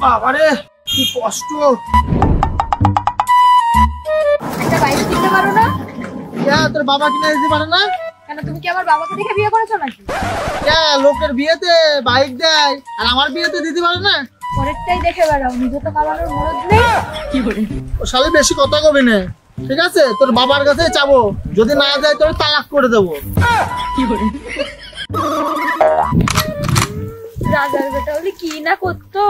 বাবারে কি কষ্ট। একটা বাইক কিনতে পারো না? তোর বাবা কিনে দিতে পারে না? কেন, তুমি কি আমার বাবাকে দেখে বিয়ে করেছো নাকি? লোকের বিয়েতে বাইক দেয় আর আমার বিয়েতে দিতে পারে না? পরেরটাই দেখে বেড়াও, নিজে তো কামানোর মরদ নেই। কি করে ও শালি বেশি কথা কবি না, ঠিক আছে? তোর বাবার কাছে চাবো, যদি না যায় তোর তালাক করে দেবো। কি করে রাজার বেটা হলে কি না করতো,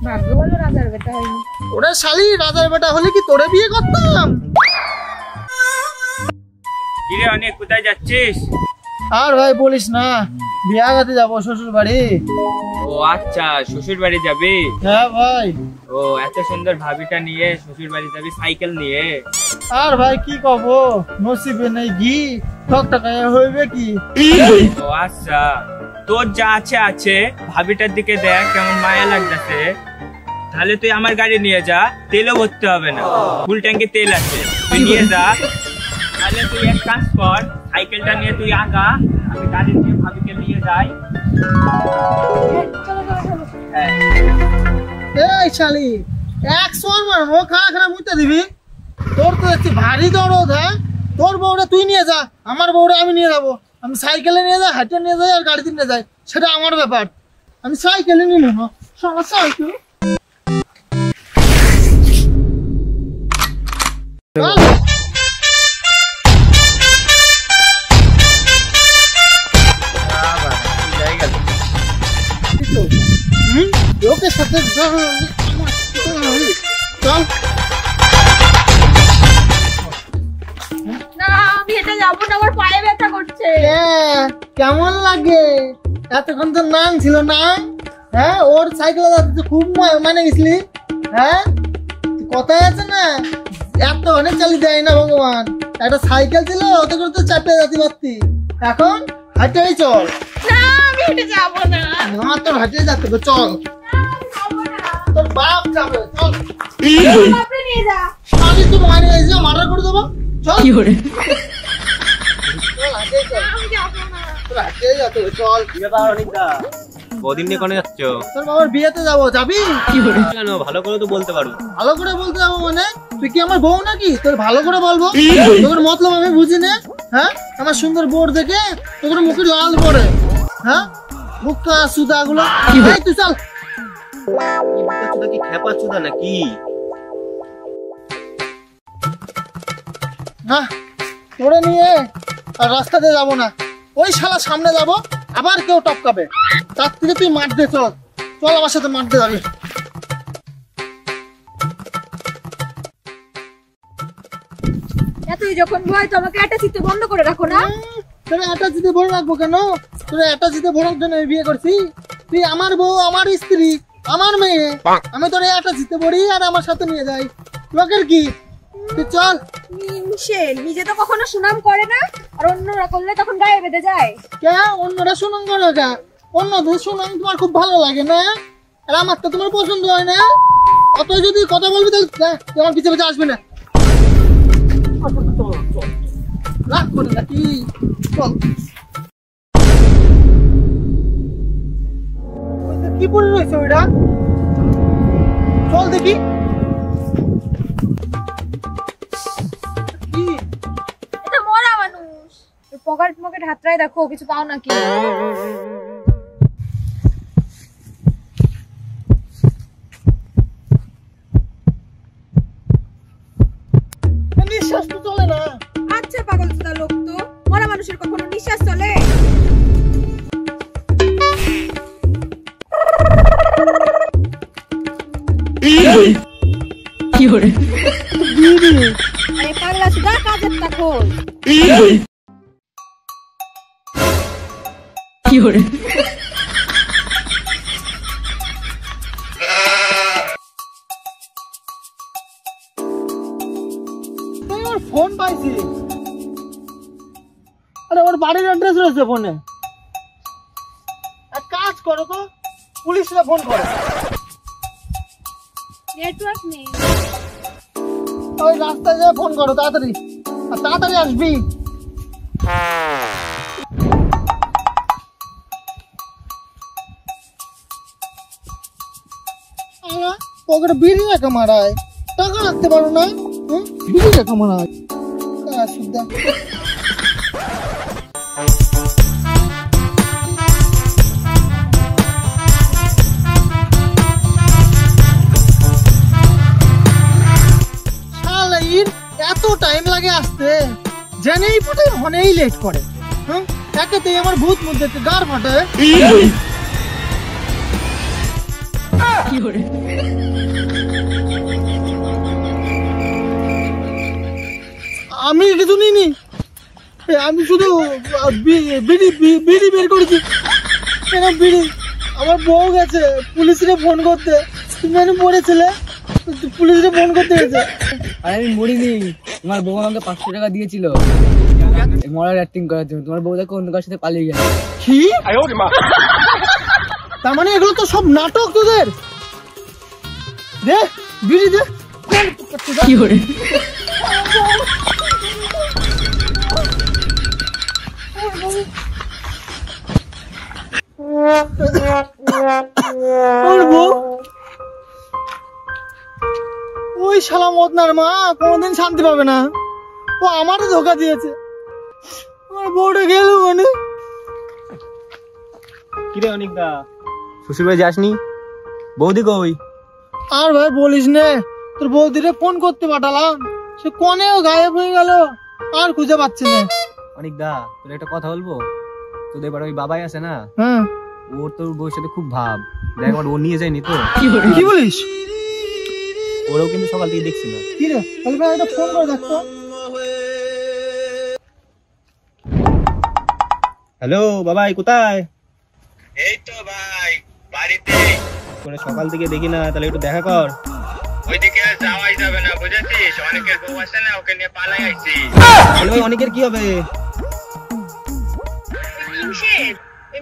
ভাগ্য ভালো রাজার বেটা হয়নি। ওরে শালি, রাজার বেটা হলে কি তোরে বিয়ে করতাম? কিরে অনেক, কোথায় যাচ্ছিস? আর ভাই বলিস না, বিয়া করতে যাবো শ্বশুর বাড়ি। ও আচ্ছা, শ্বশুর বাড়ি যাবি? হ্যাঁ ভাই। ও এত সুন্দর ভাবিটা নিয়ে শ্বশুর বাড়ি যাবি সাইকেল নিয়ে? আর ভাই কি কব, নসিবে নেই ঘি, ঠকঠকায় হইবে কি। ও আচ্ছা, তোর যা আছে আছে, ভাবিটার দিকে দেখ কেমন মায়া লাগতেছে। তাহলে তুই আমার গাড়ি নিয়ে যা, তেলও ভরতে হবে না, ফুল ট্যাঙ্কি তেল আছে, তুই নিয়ে যা। তাহলে তুই এক কাজ কর, সাইকেলটা নিয়ে তুই আগা, আমি গাড়ি নিয়ে ভাবিকে নিয়ে যাই। এই শালি, 100 মারবো, খাড়া খাড়া মুইতে দিবি। তোর তো দেখছি ভারী দরদ। হ্যাঁ, তোর বউটা তুই নিয়ে যা, আমার বউটা আমি নিয়ে যাবো। আমি সাইকেলে নিয়ে যাই, হাঁটে নিয়ে যাই, আর গাড়িতে নিয়ে যাই, সেটা আমার ব্যাপার। আমি সাইকেলে নিয়ে নেবো, সমস্যা হয়তো। লোকের সাথে চল। না আমি এটা যাবো না, আমার পায়ে ব্যথা করছে। কেমন লাগে? এতক্ষণ তো নাম ছিল না? হ্যাঁ, ওর সাইকেল খুব মানে গেছিলি। হ্যাঁ, কথায় আছে না, এত অনেক চালি দেয় না ভগবান। একটা সাইকেল ছিল, ওতে করে তো চাপে যেতে পারতি। এখন হাঁটেই চল। না আমি হেঁটে যাবো না। আমার তোর হাঁটে যেতে হবে, চল। তোর বাপ যাবে, চল। আপনি নিয়ে যা। আমি তো মারি এসে মার্ডার করে দেবো, চল। কি করে চল, হাঁটেই চল। আমি যাবো না। তোর হাঁটেই যেতে হবে, চল। বদিন নিয়ে কোনে যাচ্ছ? তোর বাবার বিয়েতে যাবো, যাবি? কি করে কেন, ভালো করে তো বলতে পারো। ভালো করে বলতে যাবো মানে? তুই কি আমার বউ নাকি তোর ভালো করে বলবো? তোর মতলব আমি বুঝি না। হ্যাঁ, আমার সুন্দর বোর দেখে তোর মুখে লাল করে। হ্যাঁ, মুখটা সুদা গুলো। তুই চল। কি খেপা চুদা নাকি? না, তোরে নিয়ে আর রাস্তাতে যাবো না। ওই শালা সামনে যাবো, আবার কেউ টপকাবে। তার থেকে তুই মাঠ দে, চল। চল আমার সাথে মাঠ দে যাবি। তুই যখন ভয় তো আমাকে একটা চিত্ত বন্ধ করে রাখো না। তোরা একটা জিতে ভরে রাখবো কেন? তোরা একটা জিতে ভরার জন্য বিয়ে করছি। তুই আমার বউ, আমার স্ত্রী, আমার মেয়ে। আমি তোর একটা জিতে ভরি আর আমার সাথে নিয়ে যাই, লোকের কি? তুই চল। সে নিজে তো কখনো সুনাম করে না, আর অন্যরা করলে তখন গায়ে বেঁধে যায়। কে? অন্যরা সুনাম করে যা, অন্যদের সুনাম তোমার খুব ভালো লাগে না? আর আমার তো তোমার পছন্দ হয় না। অত যদি কথা বলবি তাহলে আমার পিছে পিছে আসবে না। রাগ করে নাকি? চল। কি পরে রয়েছে ওইটা? চল দেখি। এটা মরা মানুষ। পকেট পকেট হাতটাই দেখো, কিছু পাও নাকি? নিঃশ্বাস তো চলে না। আচ্ছা পাগল চোদা লোক, তো মরা মানুষের কখনো নিঃশ্বাস চলে? কি করে আরে পাগলা চোদা, কাজের তা খোল। কি করে ফোন পাইছি। আরে ওর বাড়ির অ্যাড্রেস রয়েছে ফোনে। এক কাজ করো তো, পুলিশে ফোন করো। নেটওয়ার্ক নেই। ওই রাস্তায় যেয়ে ফোন করো তাড়াতাড়ি, আর তাড়াতাড়ি আসবি। পকেটে বিড়ি রাখা মারায়, টাকা রাখতে পারো না? বিড়ি রাখা মারায় সুদ্ধা। এত টাইম লাগে আসতে, জেনেই পড়ে হনেই লেট করে। একেতেই আমার ভূত মধ্যে গার ফাটে। আমি কিছু নিইনি, আমি শুধু বিড়ি বিড়ি বের করেছি। কেন বিড়ি? আমার বউ গেছে পুলিশে ফোন করতে। তুমি আমি মরেছিলে, পুলিশে ফোন করতে গেছে। আরে আমি মরিনি, তোমার বউ আমাকে 500 টাকা দিয়েছিল মরার অ্যাক্টিং করার জন্য। তোমার বউ দেখো অন্য কার সাথে পালিয়ে গেছে। কি? তার মানে এগুলো তো সব নাটক তোদের? দে বিড়ি দে। কি করে? ওই শালা মদনার মা কোনদিন শান্তি পাবে না। ও আমারও ধোকা দিয়েছে। আমার বউটা গেল মানে। কিরে অনিকদা, শ্বশুর বাড়ি যাসনি? বৌদি কই? আর ভাই বলিস নে, তোর বৌদিরে ফোন করতে পাঠালাম, সে কনেও গায়েব হয়ে গেল, আর খুঁজে পাচ্ছি না। অনিকদা, তোর একটা কথা বলবো? তোদের এবার ওই বাবাই আছে না, হ্যাঁ, ওর তোর বউর সাথে খুব ভাব। দেখ ও নিয়ে যায়নি তো? কি বলিস? ওরাও কিন্তু সকাল থেকে দেখছি না। কি রে, তাহলে ভাই একটা ফোন করে দেখতো। হ্যালো বাবাই, কোথায়? এই তো ভাই বাড়িতে। তোরে সকাল থেকে দেখি না, তাহলে একটু দেখা কর। ওইদিকে আর যাওয়াই যাবে না, বুঝেছিস? অনেকের বউ আছে না, ওকে নিয়ে পালাই আইছি। তাহলে ভাই অনেকের কি হবে?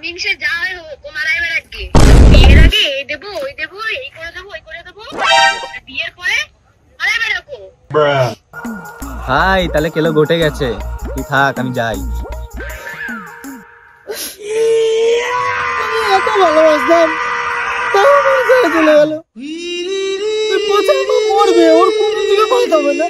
মিংসের যা হয় হোক, ও মারা এবার আগে বিয়ের আগে এই দেবো ওই দেবো এই করে দেবো ওই করে দেবো, বিয়ের পরে মারা এবার রাখো। হাই, তাহলে কেলো ঘটে গেছে, তুই থাক, আমি যাই। এত ভালোবাসতাম, তাও আমার ছেড়ে চলে গেল। মরবে, ওর কোন দিকে পাল্টাবে না।